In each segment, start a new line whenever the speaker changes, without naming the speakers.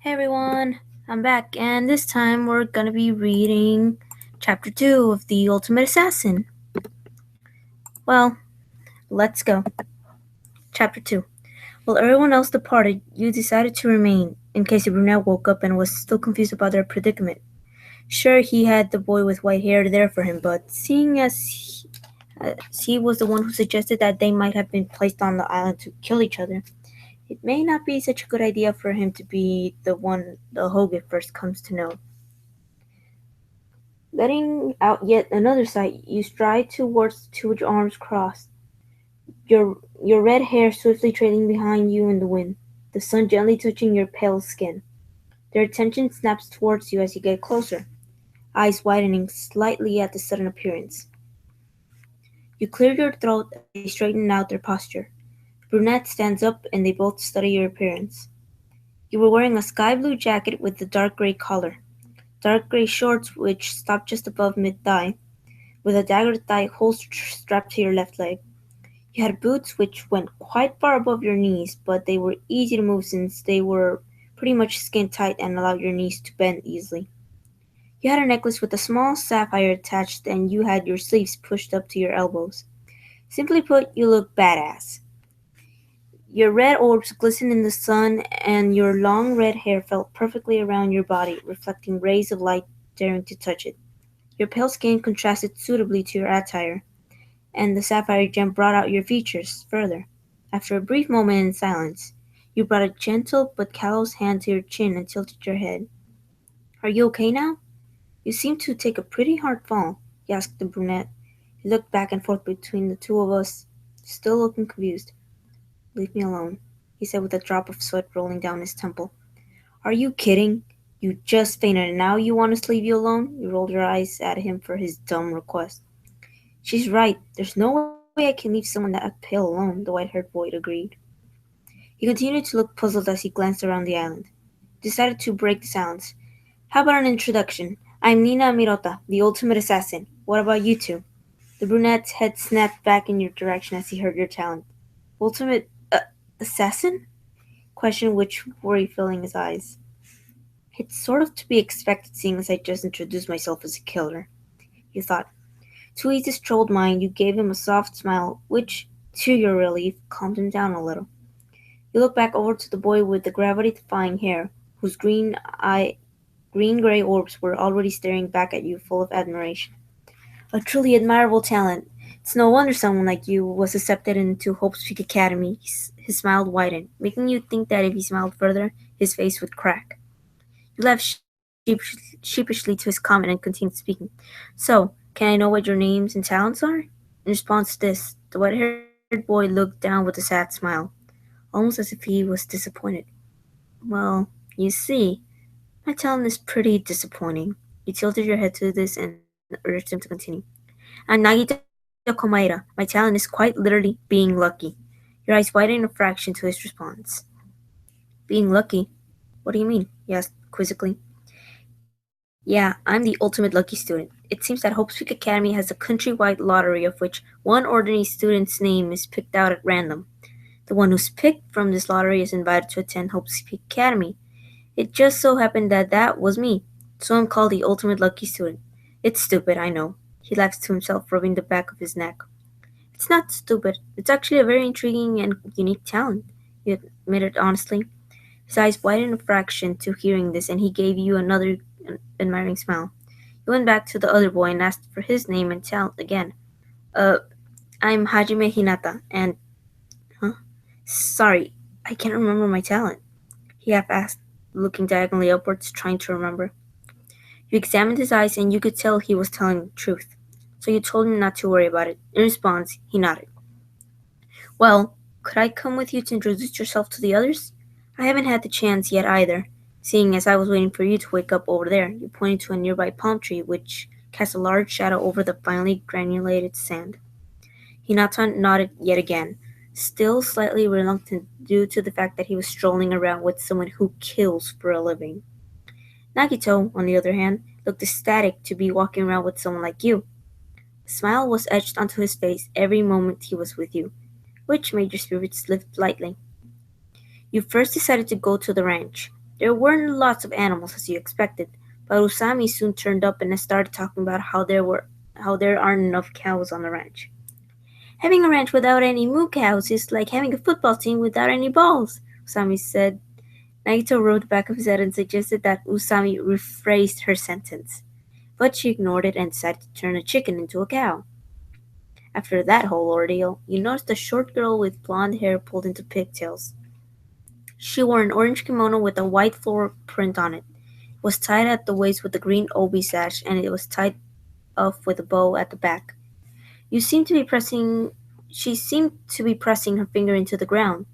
Hey everyone, I'm back, and this time we're gonna be reading Chapter 2 of The Ultimate Assassin. Well, let's go. Chapter 2. While everyone else departed, you decided to remain, in case the brunette woke up and was still confused about their predicament. Sure, he had the boy with white hair there for him, but seeing as he was the one who suggested that they might have been placed on the island to kill each other, it may not be such a good idea for him to be the one the Hogue first comes to know. Letting out yet another sigh, you stride towards the two with your arms crossed, your red hair swiftly trailing behind you in the wind, the sun gently touching your pale skin. Their attention snaps towards you as you get closer, eyes widening slightly at the sudden appearance. You clear your throat as they straighten out their posture. The brunette stands up and they both study your appearance. You were wearing a sky blue jacket with a dark gray collar, dark gray shorts which stop just above mid thigh, with a dagger thigh holster strapped to your left leg. You had boots which went quite far above your knees, but they were easy to move since they were pretty much skin tight and allowed your knees to bend easily. You had a necklace with a small sapphire attached, and you had your sleeves pushed up to your elbows. Simply put, you look badass. Your red orbs glistened in the sun, and your long red hair fell perfectly around your body, reflecting rays of light daring to touch it. Your pale skin contrasted suitably to your attire, and the sapphire gem brought out your features further. After a brief moment in silence, you brought a gentle but callous hand to your chin and tilted your head. "Are you okay now? You seem to take a pretty hard fall," he asked the brunette. He looked back and forth between the two of us, still looking confused. "Leave me alone," he said with a drop of sweat rolling down his temple. "Are you kidding? You just fainted and now you want us to leave you alone?" You rolled your eyes at him for his dumb request. "She's right. There's no way I can leave someone that pale alone," the white-haired boy agreed. He continued to look puzzled as he glanced around the island. He decided to break the silence. "How about an introduction? I'm Nina Amirota, the ultimate assassin. What about you two?" The brunette's head snapped back in your direction as he heard your talent. "Ultimate assassin?" Question which worry filling his eyes. "It's sort of to be expected seeing as I just introduced myself as a killer," he thought. To ease his troubled mind, you gave him a soft smile, which, to your relief, calmed him down a little. You looked back over to the boy with the gravity-defying hair, whose green-gray orbs were already staring back at you full of admiration. "A truly admirable talent. It's no wonder someone like you was accepted into Hope's Peak Academy." His smile widened, making you think that if he smiled further, his face would crack. You laughed sheepishly to his comment and continued speaking. "So, can I know what your names and talents are?" In response to this, the white-haired boy looked down with a sad smile, almost as if he was disappointed. "Well, you see, my talent is pretty disappointing." You tilted your head to this and urged him to continue. "I'm Nagito Komaeda. My talent is quite literally being lucky." Your eyes widened a fraction to his response. "Being lucky? What do you mean?" he asked quizzically. "Yeah, I'm the ultimate lucky student. It seems that Hope's Peak Academy has a countrywide lottery of which one ordinary student's name is picked out at random. The one who's picked from this lottery is invited to attend Hope's Peak Academy. It just so happened that that was me, so I'm called the ultimate lucky student. It's stupid, I know." He laughed to himself, rubbing the back of his neck. "It's not stupid. It's actually a very intriguing and unique talent," he admitted honestly. His eyes widened a fraction to hearing this, and he gave you another admiring smile. He went back to the other boy and asked for his name and talent again. "Uh, I'm Hajime Hinata, and huh? Sorry, I can't remember my talent," he half asked, looking diagonally upwards, trying to remember. You examined his eyes, and you could tell he was telling the truth, so you told him not to worry about it. In response, he nodded. "Well, could I come with you to introduce yourself to the others? I haven't had the chance yet either, seeing as I was waiting for you to wake up over there." You pointed to a nearby palm tree, which cast a large shadow over the finely granulated sand. Hinata nodded yet again, still slightly reluctant due to the fact that he was strolling around with someone who kills for a living. Nagito, on the other hand, looked ecstatic to be walking around with someone like you. A smile was etched onto his face every moment he was with you, which made your spirits lift lightly. You first decided to go to the ranch. There weren't lots of animals as you expected, but Usami soon turned up and started talking about how there aren't enough cows on the ranch. Having a ranch without any moo cows is like having a football team without any balls, Usami said. Nagito rolled the back of his head and suggested that Usami rephrased her sentence, but she ignored it and decided to turn a chicken into a cow. After that whole ordeal, you noticed a short girl with blonde hair pulled into pigtails. She wore an orange kimono with a white floral print on it. It was tied at the waist with a green obi sash, and it was tied off with a bow at the back. You seemed to be pressing. She seemed to be pressing her finger into the ground.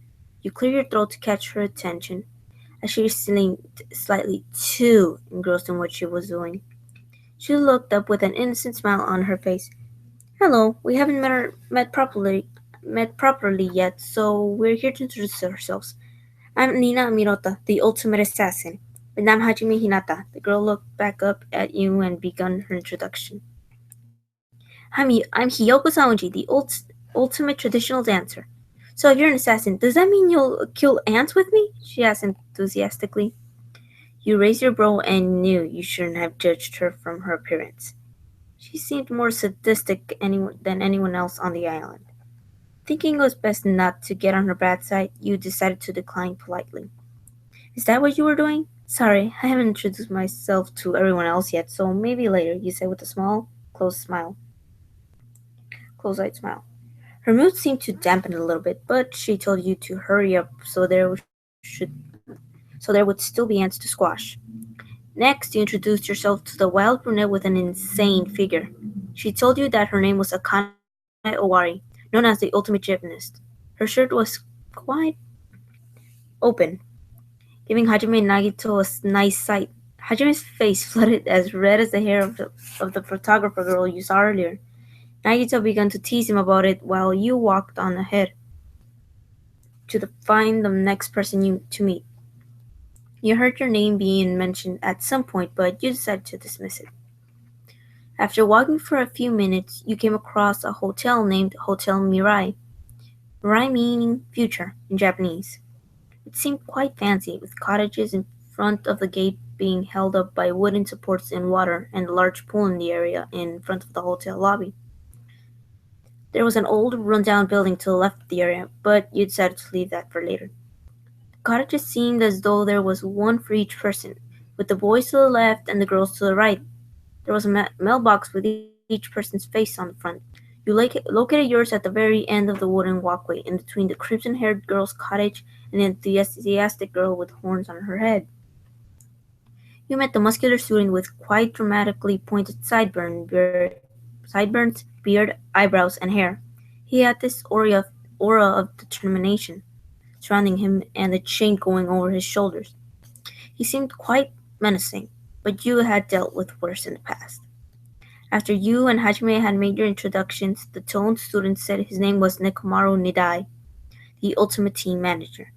You cleared your throat to catch her attention, as she seemed slightly too engrossed in what she was doing. She looked up with an innocent smile on her face. "Hello, we haven't met properly yet, so we're here to introduce ourselves. I'm Nina Amirota, the ultimate assassin. And I'm Hajime Hinata." The girl looked back up at you and began her introduction. I'm Hiyoko Saonji, the ultimate traditional dancer. So if you're an assassin, does that mean you'll kill ants with me? She asked enthusiastically. You raised your brow and knew you shouldn't have judged her from her appearance. She seemed more sadistic than anyone else on the island. Thinking it was best not to get on her bad side, you decided to decline politely. "Is that what you were doing? Sorry, I haven't introduced myself to everyone else yet, so maybe later," you said with a small, closed smile. Close-eyed smile. Her mood seemed to dampen a little bit, but she told you to hurry up so there would still be ants to squash. Next, you introduced yourself to the wild brunette with an insane figure. She told you that her name was Akane Owari, known as the ultimate gymnast. Her shirt was quite open, giving Hajime and Nagito a nice sight. Hajime's face flooded as red as the hair of the photographer girl you saw earlier. Nagito began to tease him about it while you walked on ahead to find the next person to meet. You heard your name being mentioned at some point, but you decided to dismiss it. After walking for a few minutes, you came across a hotel named Hotel Mirai. Mirai meaning future in Japanese. It seemed quite fancy, with cottages in front of the gate being held up by wooden supports in water and a large pool in the area in front of the hotel lobby. There was an old, run-down building to the left of the area, but you decided to leave that for later. The cottages seemed as though there was one for each person, with the boys to the left and the girls to the right. There was a mailbox with each person's face on the front. You located yours at the very end of the wooden walkway, in between the crimson-haired girl's cottage and the enthusiastic girl with horns on her head. You met the muscular student with quite dramatically pointed sideburns, beard, eyebrows, and hair. He had this aura of determination surrounding him and a chain going over his shoulders. He seemed quite menacing, but you had dealt with worse in the past. After you and Hajime had made your introductions, the toned student said his name was Nekomaru Nidai, the ultimate team manager.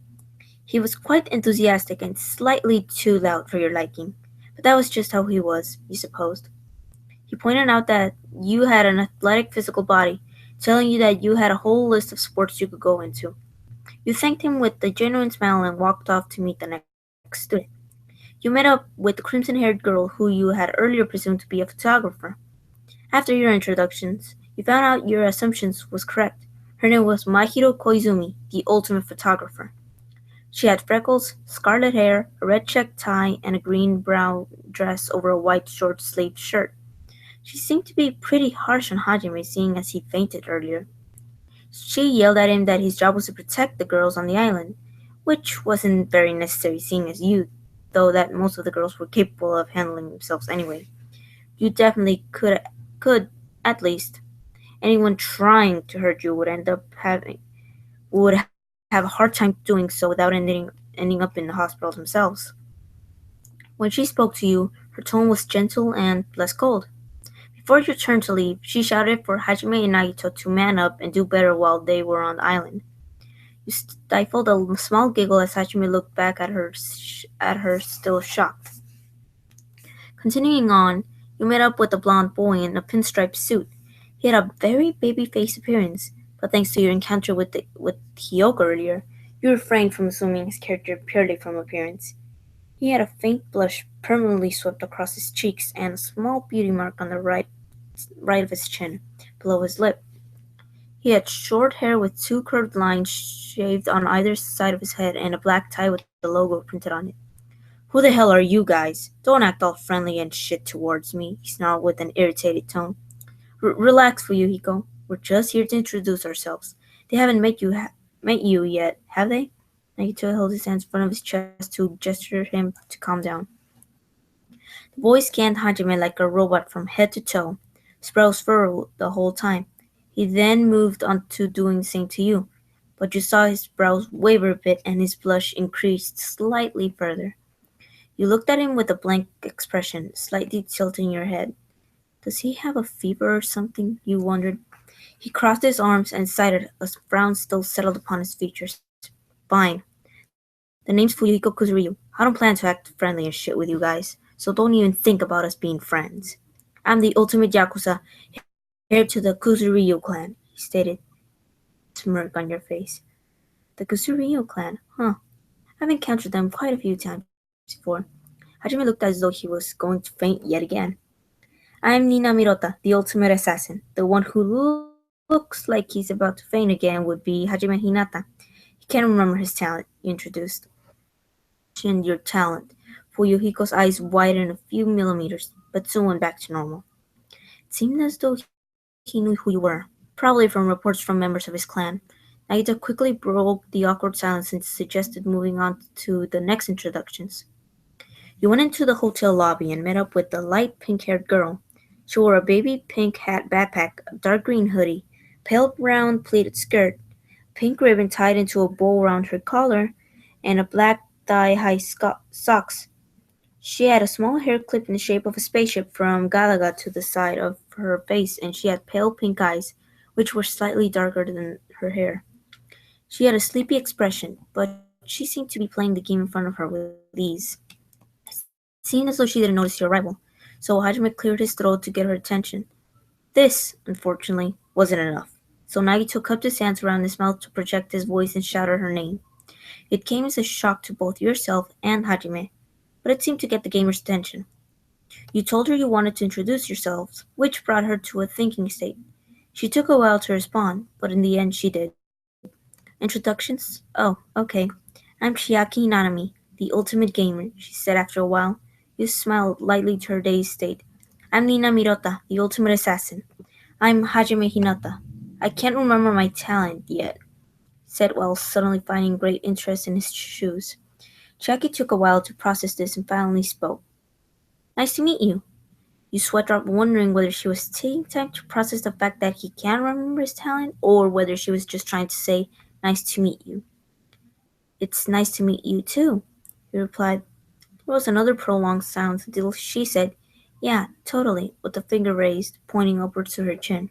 He was quite enthusiastic and slightly too loud for your liking, but that was just how he was, you supposed. He pointed out that you had an athletic physical body, telling you that you had a whole list of sports you could go into. You thanked him with a genuine smile and walked off to meet the next student. You met up with the crimson-haired girl who you had earlier presumed to be a photographer. After your introductions, you found out your assumptions was correct. Her name was Mahiro Koizumi, the ultimate photographer. She had freckles, scarlet hair, a red check tie, and a green-brown dress over a white short-sleeved shirt. She seemed to be pretty harsh on Hajime, seeing as he fainted earlier. She yelled at him that his job was to protect the girls on the island, which wasn't very necessary seeing as you, though that most of the girls were capable of handling themselves anyway. You definitely could, at least. Anyone trying to hurt you would have a hard time doing so without ending up in the hospitals themselves. When she spoke to you, her tone was gentle and less cold. Before your turn to leave, she shouted for Hajime and Nagito to man up and do better while they were on the island. You stifled a small giggle as Hajime looked back at her still shocked. Continuing on, you met up with a blond boy in a pinstripe suit. He had a very baby-faced appearance, but thanks to your encounter with Hiyoko earlier, you refrained from assuming his character purely from appearance. He had a faint blush permanently swept across his cheeks and a small beauty mark on the right of his chin, below his lip. He had short hair with two curved lines shaved on either side of his head and a black tie with the logo printed on it. "Who the hell are you guys? Don't act all friendly and shit towards me," he snarled with an irritated tone. "Relax, Fuyuhiko. We're just here to introduce ourselves. They haven't met you yet, have they?" Nagito held his hands in front of his chest to gesture him to calm down. The boy scanned Hajime like a robot from head to toe, his brows furrowed the whole time. He then moved on to doing the same to you, but you saw his brows waver a bit and his blush increased slightly further. You looked at him with a blank expression, slightly tilting your head. "Does he have a fever or something?" you wondered. He crossed his arms and sighed, a frown still settled upon his features. "Fine. The name's Fuyuhiko Kuzuryu. I don't plan to act friendly and shit with you guys, so don't even think about us being friends. I'm the ultimate Yakuza, heir to the Kuzuryu clan," he stated, a smirk on your face. "The Kuzuryu clan, huh? I've encountered them quite a few times before." Hajime looked as though he was going to faint yet again. "I'm Nina Mirota, the ultimate assassin. The one who looks like he's about to faint again would be Hajime Hinata. He can't remember his talent," you introduced. "You mentioned your talent." Fuyuhiko's eyes widened a few millimeters, but soon went back to normal. It seemed as though he knew who you were, probably from reports from members of his clan. Naito quickly broke the awkward silence and suggested moving on to the next introductions. You went into the hotel lobby and met up with the light pink-haired girl. She wore a baby pink hat backpack, a dark green hoodie, pale brown pleated skirt, a pink ribbon tied into a bow around her collar, and a black thigh-high socks. She had a small hair clip in the shape of a spaceship from Galaga to the side of her face, and she had pale pink eyes, which were slightly darker than her hair. She had a sleepy expression, but she seemed to be playing the game in front of her with ease. It seemed as though she didn't notice your arrival, so Hajime cleared his throat to get her attention. This, unfortunately, wasn't enough, so Nagito cupped his hands around his mouth to project his voice and shouted her name. It came as a shock to both yourself and Hajime, but it seemed to get the gamer's attention. You told her you wanted to introduce yourselves, which brought her to a thinking state. She took a while to respond, but in the end she did. "Introductions? Oh, okay. I'm Chiaki Nanami, the ultimate gamer," she said after a while. You smiled lightly to her dazed state. "I'm Nina Mirota, the ultimate assassin. I'm Hajime Hinata. I can't remember my talent yet," said while suddenly finding great interest in his shoes. Chiaki took a while to process this and finally spoke. "Nice to meet you." You sweat dropped, wondering whether she was taking time to process the fact that he can't remember his talent, or whether she was just trying to say, "Nice to meet you." "It's nice to meet you too," he replied. There was another prolonged silence until she said, "Yeah, totally," with a finger raised, pointing upwards to her chin.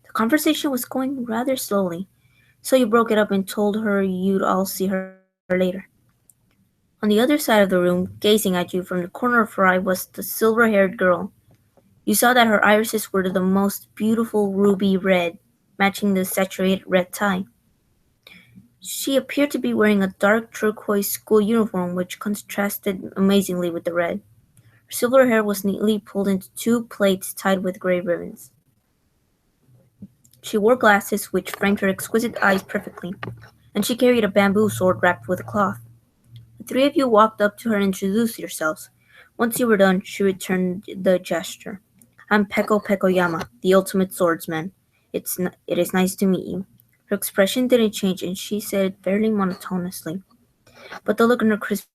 The conversation was going rather slowly, so you broke it up and told her you'd all see her later. On the other side of the room, gazing at you from the corner of her eye, was the silver-haired girl. You saw that her irises were the most beautiful ruby red, matching the saturated red tie. She appeared to be wearing a dark turquoise school uniform which contrasted amazingly with the red. Her silver hair was neatly pulled into two plaits tied with gray ribbons. She wore glasses which framed her exquisite eyes perfectly, and she carried a bamboo sword wrapped with a cloth. The three of you walked up to her and introduced yourselves. Once you were done, she returned the gesture. "I'm Peko Pekoyama, the ultimate swordsman. It is nice to meet you." Her expression didn't change, and she said it fairly monotonously, but the look in her crisp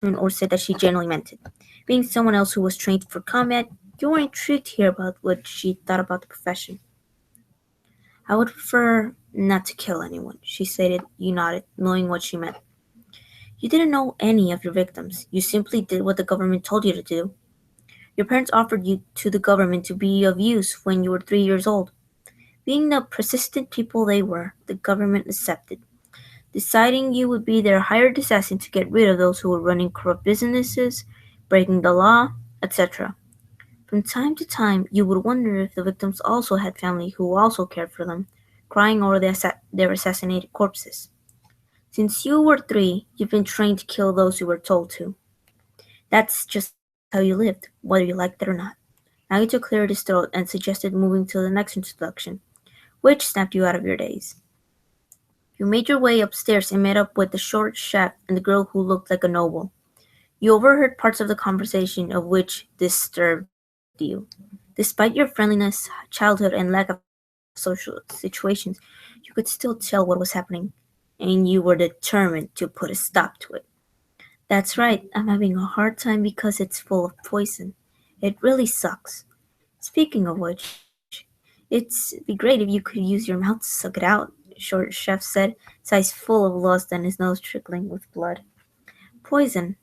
or said that she genuinely meant it. Being someone else who was trained for combat, you were intrigued to hear about what she thought about the profession. "I would prefer not to kill anyone," she stated. You nodded, knowing what she meant. "You didn't know any of your victims. You simply did what the government told you to do. Your parents offered you to the government to be of use when you were 3 years old. Being the persistent people they were, the government accepted, deciding you would be their hired assassin to get rid of those who were running corrupt businesses, breaking the law, etc. From time to time, you would wonder if the victims also had family who also cared for them, crying over their assassinated corpses. Since you were 3, you've been trained to kill those you were told to." That's just how you lived, whether you liked it or not. Nagito cleared his throat and suggested moving to the next introduction, which snapped you out of your daze. You made your way upstairs and met up with the short chef and the girl who looked like a noble. You overheard parts of the conversation of which disturbed you. Despite your friendliness, childhood, and lack of social situations, you could still tell what was happening, and you were determined to put a stop to it. That's right, I'm having a hard time because it's full of poison. It really sucks. Speaking of which, it'd be great if you could use your mouth to suck it out, Short Chef said, his eyes full of lust and his nose trickling with blood. Poison.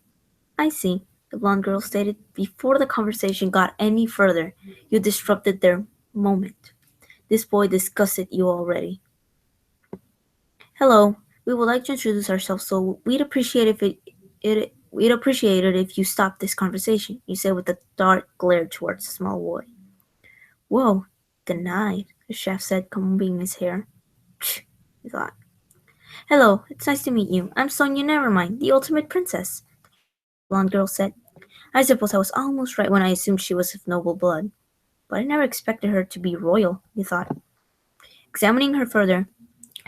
I see, the blonde girl stated. Before the conversation got any further, you disrupted their moment. This boy disgusted you already. Hello, we would like to introduce ourselves, so we'd appreciate it if you stopped this conversation, you said with a dark glare towards the small boy. Whoa, denied, the chef said, combing his hair. Psh, he thought. Hello, it's nice to meet you. I'm Sonia Nevermind, the ultimate princess, the blonde girl said. I suppose I was almost right when I assumed she was of noble blood, but I never expected her to be royal, he thought. Examining her further,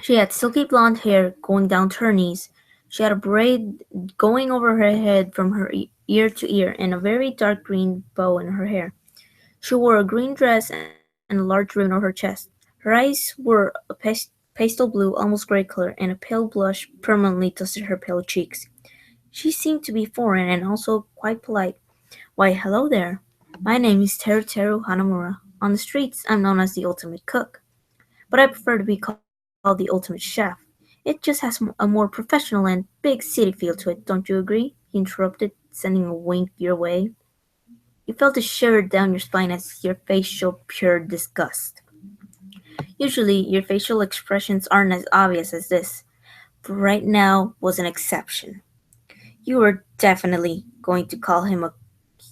she had silky blonde hair going down to her knees. She had a braid going over her head from her ear to ear and a very dark green bow in her hair. She wore a green dress and a large ribbon over her chest. Her eyes were a pastel blue, almost gray color, and a pale blush permanently dusted her pale cheeks. She seemed to be foreign and also quite polite. Why, hello there. My name is Teru Hanamura. On the streets, I'm known as the ultimate cook, but I prefer to be called the ultimate chef. It just has a more professional and big city feel to it, don't you agree? He interrupted, sending a wink your way. You felt a shiver down your spine as your face showed pure disgust. Usually, your facial expressions aren't as obvious as this, but right now was an exception. You were definitely going to call him a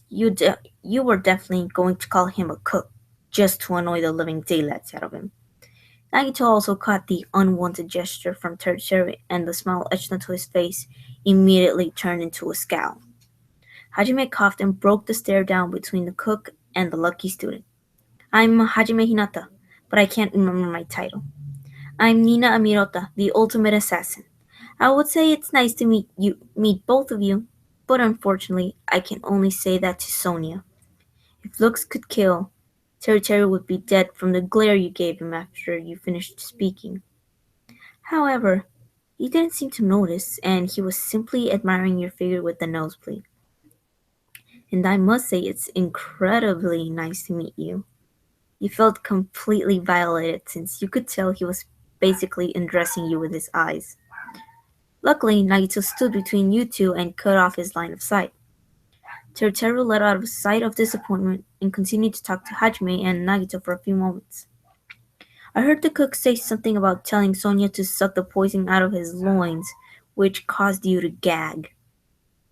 you de- you were definitely going to call him a cook just to annoy the living daylights out of him. Nagito also caught the unwanted gesture from Tertiary, and the smile etched onto his face immediately turned into a scowl. Hajime coughed and broke the stare down between the cook and the lucky student. I'm Hajime Hinata, but I can't remember my title. I'm Nina Amirota, the ultimate assassin. I would say it's nice to meet both of you, but unfortunately, I can only say that to Sonia. If looks could kill, Terry would be dead from the glare you gave him after you finished speaking. However, he didn't seem to notice, and he was simply admiring your figure with the nosebleed. And I must say it's incredibly nice to meet you. You felt completely violated since you could tell he was basically undressing you with his eyes. Luckily, Nagito stood between you two and cut off his line of sight. Teruteru let out a sigh of disappointment and continued to talk to Hajime and Nagito for a few moments. I heard the cook say something about telling Sonia to suck the poison out of his loins, which caused you to gag.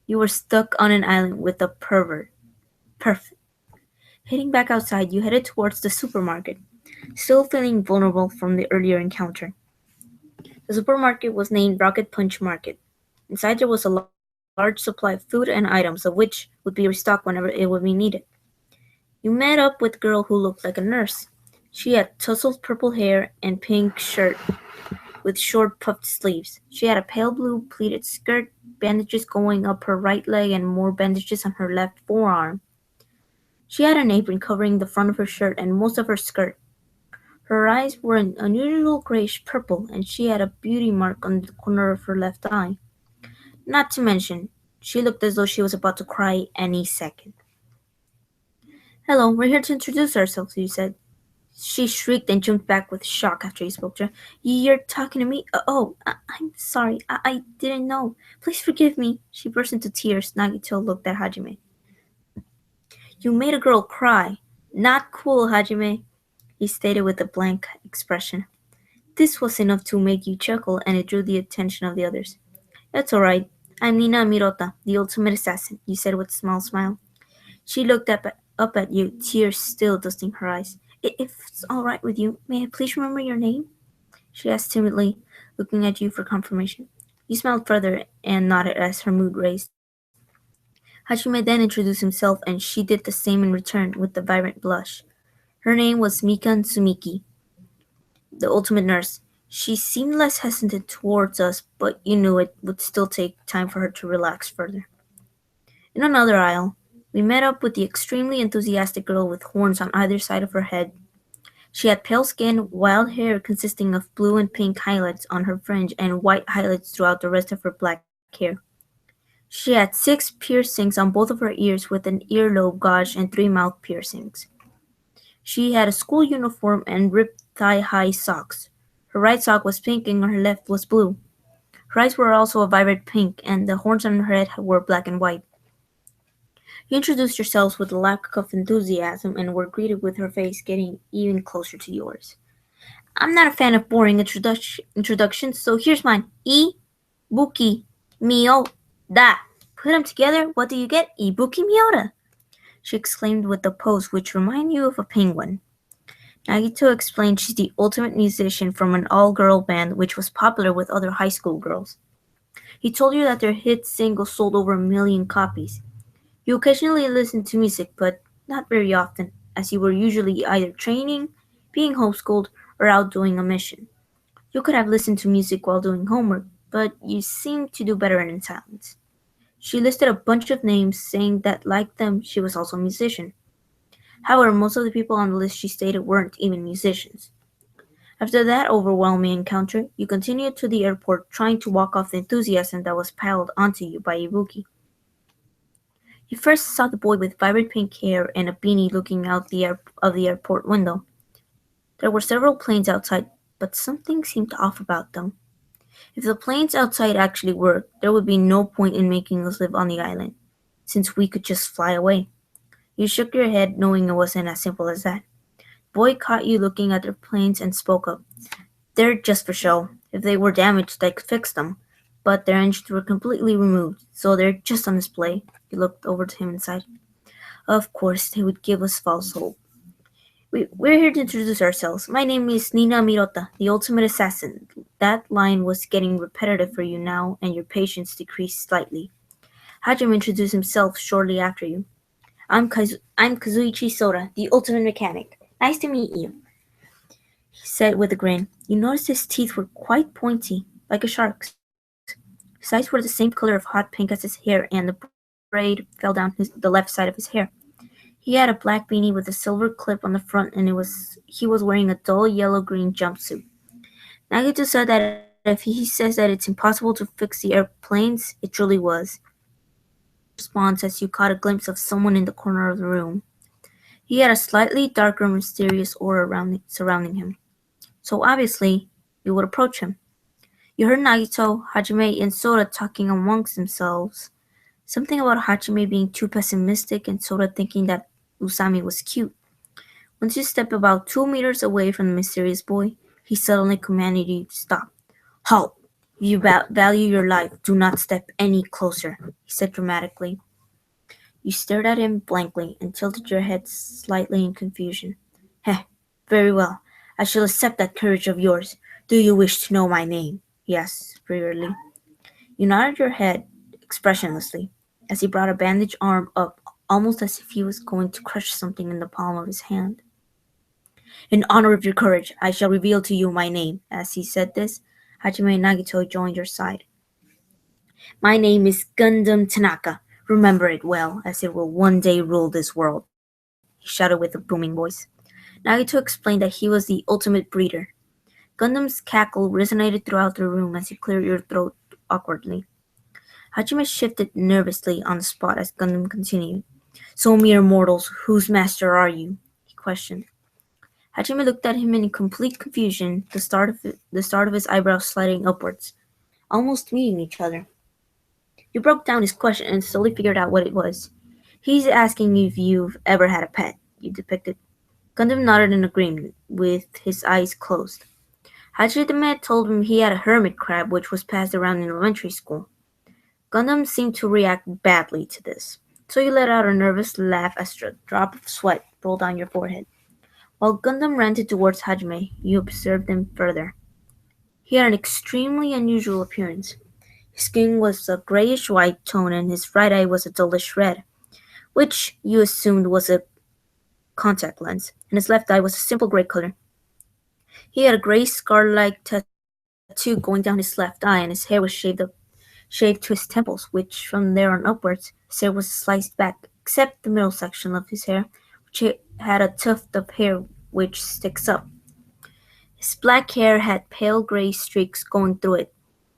You were stuck on an island with a pervert. Perfect. Heading back outside, you headed towards the supermarket, still feeling vulnerable from the earlier encounter. The supermarket was named Rocket Punch Market. Inside there was a large supply of food and items, of which would be restocked whenever it would be needed. You met up with a girl who looked like a nurse. She had tousled purple hair and pink shirt with short puffed sleeves. She had a pale blue pleated skirt, bandages going up her right leg and more bandages on her left forearm. She had an apron covering the front of her shirt and most of her skirt. Her eyes were an unusual grayish purple, and she had a beauty mark on the corner of her left eye. Not to mention, she looked as though she was about to cry any second. Hello, we're here to introduce ourselves, you said. She shrieked and jumped back with shock after you spoke to her. You're talking to me? I'm sorry. I didn't know. Please forgive me. She burst into tears. Nagito looked at Hajime. You made a girl cry. Not cool, Hajime, he stated with a blank expression. This was enough to make you chuckle, and it drew the attention of the others. It's all right. I'm Nina Amirota, the ultimate assassin, you said with a small smile. She looked up at you, tears still dusting her eyes. If it's all right with you, may I please remember your name? She asked timidly, looking at you for confirmation. You smiled further and nodded as her mood raised. Hajime then introduced himself and she did the same in return with a vibrant blush. Her name was Mikan Tsumiki, the ultimate nurse. She seemed less hesitant towards us, but you knew it would still take time for her to relax further. In another aisle, we met up with the extremely enthusiastic girl with horns on either side of her head. She had pale skin, wild hair consisting of blue and pink highlights on her fringe and white highlights throughout the rest of her black hair. She had 6 piercings on both of her ears with an earlobe gauge and 3 mouth piercings. She had a school uniform and ripped thigh-high socks. Her right sock was pink and her left was blue. Her eyes were also a vibrant pink, and the horns on her head were black and white. You introduced yourselves with a lack of enthusiasm and were greeted with her face getting even closer to yours. I'm not a fan of boring introductions, so here's mine. Ibuki Miyoda. Put them together, what do you get? Ibuki Miyoda, she exclaimed with a pose which reminded you of a penguin. Nagito explained she's the ultimate musician from an all-girl band which was popular with other high school girls. He told you that their hit single sold over 1 million copies. You occasionally listened to music, but not very often, as you were usually either training, being homeschooled, or out doing a mission. You could have listened to music while doing homework, but you seemed to do better in silence. She listed a bunch of names, saying that like them, she was also a musician. However, most of the people on the list she stated weren't even musicians. After that overwhelming encounter, you continued to the airport trying to walk off the enthusiasm that was piled onto you by Ibuki. You first saw the boy with vibrant pink hair and a beanie looking out of the airport window. There were several planes outside, but something seemed off about them. If the planes outside actually worked, there would be no point in making us live on the island, since we could just fly away. You shook your head, knowing it wasn't as simple as that. The boy caught you looking at their planes and spoke up. They're just for show. If they were damaged, I could fix them. But their engines were completely removed, so they're just on display. You looked over to him and sighed. Of course, they would give us false hope. We're here to introduce ourselves. My name is Nina Amirota, the ultimate assassin. That line was getting repetitive for you now, and your patience decreased slightly. Hajime introduced himself shortly after you. I'm Kazuichi Soda, the ultimate mechanic. Nice to meet you, he said with a grin. You noticed his teeth were quite pointy, like a shark's. His eyes were the same color of hot pink as his hair, and the braid fell down the left side of his hair. He had a black beanie with a silver clip on the front, and he was wearing a dull yellow-green jumpsuit. Nagito said that if he says that it's impossible to fix the airplanes, it truly was. Response as you caught a glimpse of someone in the corner of the room. He had a slightly darker, mysterious aura surrounding him. So obviously, you would approach him. You heard Nagito, Hajime, and Soda talking amongst themselves. Something about Hajime being too pessimistic and Soda thinking that Usami was cute. Once you stepped about 2 meters away from the mysterious boy, he suddenly commanded you to stop. Halt! If you value your life, do not step any closer, he said dramatically. You stared at him blankly and tilted your head slightly in confusion. Heh, very well. I shall accept that courage of yours. Do you wish to know my name? He asked superiorly. You nodded your head expressionlessly as he brought a bandaged arm up, almost as if he was going to crush something in the palm of his hand. In honor of your courage, I shall reveal to you my name. As he said this, Hajime and Nagito joined your side. My name is Gundam Tanaka. Remember it well, as it will one day rule this world, he shouted with a booming voice. Nagito explained that he was the ultimate breeder. Gundam's cackle resonated throughout the room as he cleared your throat awkwardly. Hajime shifted nervously on the spot as Gundam continued. So mere mortals, whose master are you? He questioned. Hajime looked at him in complete confusion, the start of his eyebrows sliding upwards, almost meeting each other. You broke down his question and slowly figured out what it was. He's asking if you've ever had a pet, you depicted. Gundam nodded in agreement, with his eyes closed. Hajime told him he had a hermit crab which was passed around in elementary school. Gundam seemed to react badly to this, so you let out a nervous laugh as a drop of sweat rolled down your forehead. While Gundam ranted towards Hajime, you observed him further. He had an extremely unusual appearance. His skin was a grayish-white tone and his right eye was a dullish red, which you assumed was a contact lens, and his left eye was a simple gray color. He had a gray scar-like tattoo going down his left eye, and his hair was shaved to his temples, which from there on upwards, his hair was sliced back, except the middle section of his hair, which had a tuft of hair which sticks up. His black hair had pale gray streaks going through it.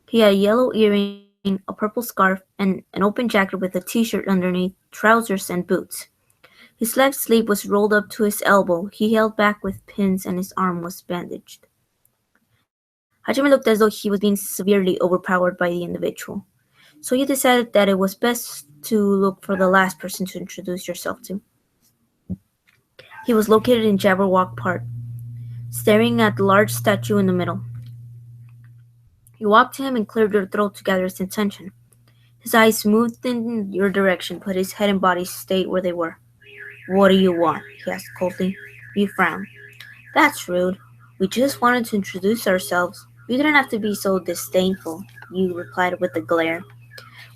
He had a yellow earring, a purple scarf, and an open jacket with a t-shirt underneath, trousers, and boots. His left sleeve was rolled up to his elbow, he held back with pins, and his arm was bandaged. Hajime looked as though he was being severely overpowered by the individual. So you decided that it was best to look for the last person to introduce yourself to. He was located in Jabberwock Park, staring at the large statue in the middle. You walked to him and cleared your throat to gather his attention. His eyes moved in your direction, but his head and body stayed where they were. "What do you want?" he asked coldly. You frowned. "That's rude. We just wanted to introduce ourselves. You didn't have to be so disdainful," you replied with a glare.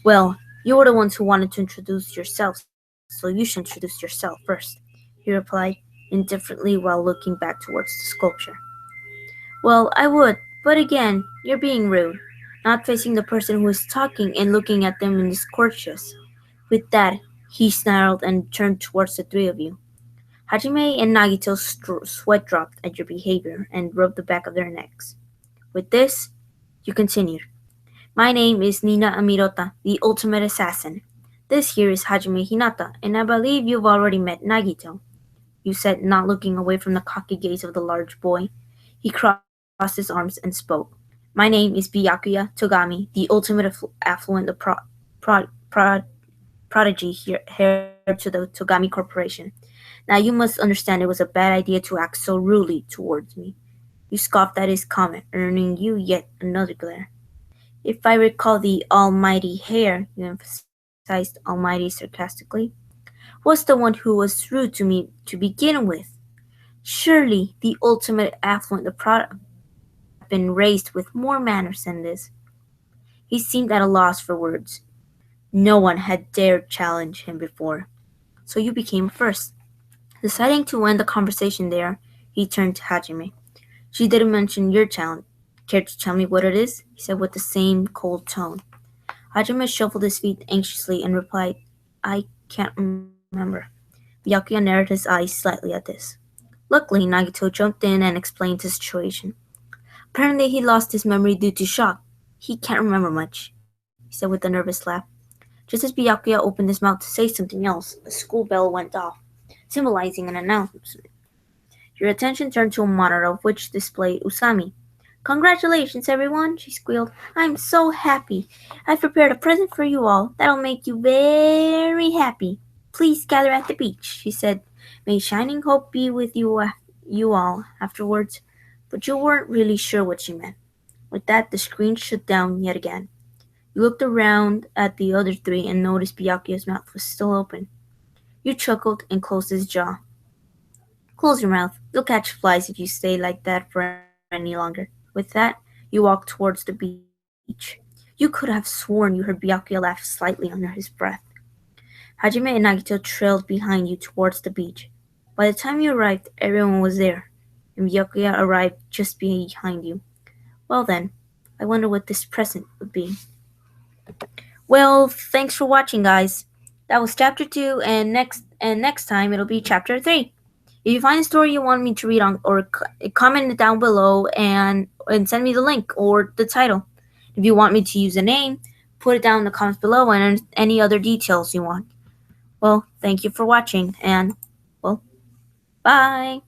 "Well, you were the ones who wanted to introduce yourselves, so you should introduce yourself first," he replied, indifferently while looking back towards the sculpture. "Well, I would, but again, you're being rude, not facing the person who is talking and looking at them in discourteous." With that, he snarled and turned towards the three of you. Hajime and Nagito's sweat dropped at your behavior and rubbed the back of their necks. With this, you continued. "My name is Nina Amirota, the ultimate assassin. This here is Hajime Hinata, and I believe you've already met Nagito," you said, not looking away from the cocky gaze of the large boy. He crossed his arms and spoke. "My name is Byakuya Togami, the ultimate affluent prodigy heir to the Togami Corporation. Now you must understand it was a bad idea to act so rudely towards me." You scoffed at his comment, earning you yet another glare. "If I recall, the almighty hair," you emphasized almighty sarcastically, "was the one who was rude to me to begin with. Surely the ultimate affluent the product could have been raised with more manners than this." He seemed at a loss for words. No one had dared challenge him before, so you became first. Deciding to end the conversation there, he turned to Hajime. "She didn't mention your challenge. Care to tell me what it is?" he said with the same cold tone. Hajime shuffled his feet anxiously and replied, "I can't remember." Byakuya narrowed his eyes slightly at this. Luckily, Nagito jumped in and explained the situation. "Apparently he lost his memory due to shock. He can't remember much," he said with a nervous laugh. Just as Byakuya opened his mouth to say something else, a school bell went off, symbolizing an announcement. Your attention turned to a monitor of which displayed Usami. "Congratulations, everyone," she squealed. "I'm so happy. I've prepared a present for you all that'll make you very happy. Please gather at the beach," she said. "May shining hope be with you all afterwards." But you weren't really sure what she meant. With that, the screen shut down yet again. You looked around at the other three and noticed Byakuya's mouth was still open. You chuckled and closed his jaw. "Close your mouth. You'll catch flies if you stay like that for any longer." With that, you walked towards the beach. You could have sworn you heard Byakuya laugh slightly under his breath. Hajime and Nagito trailed behind you towards the beach. By the time you arrived, everyone was there, and Byakuya arrived just behind you. Well then, I wonder what this present would be. Well, thanks for watching, guys. That was chapter 2, and next time it'll be chapter 3. If you find a story you want me to read on, or comment it down below and send me the link or the title. If you want me to use a name, put it down in the comments below and any other details you want. Well, thank you for watching, and well, bye.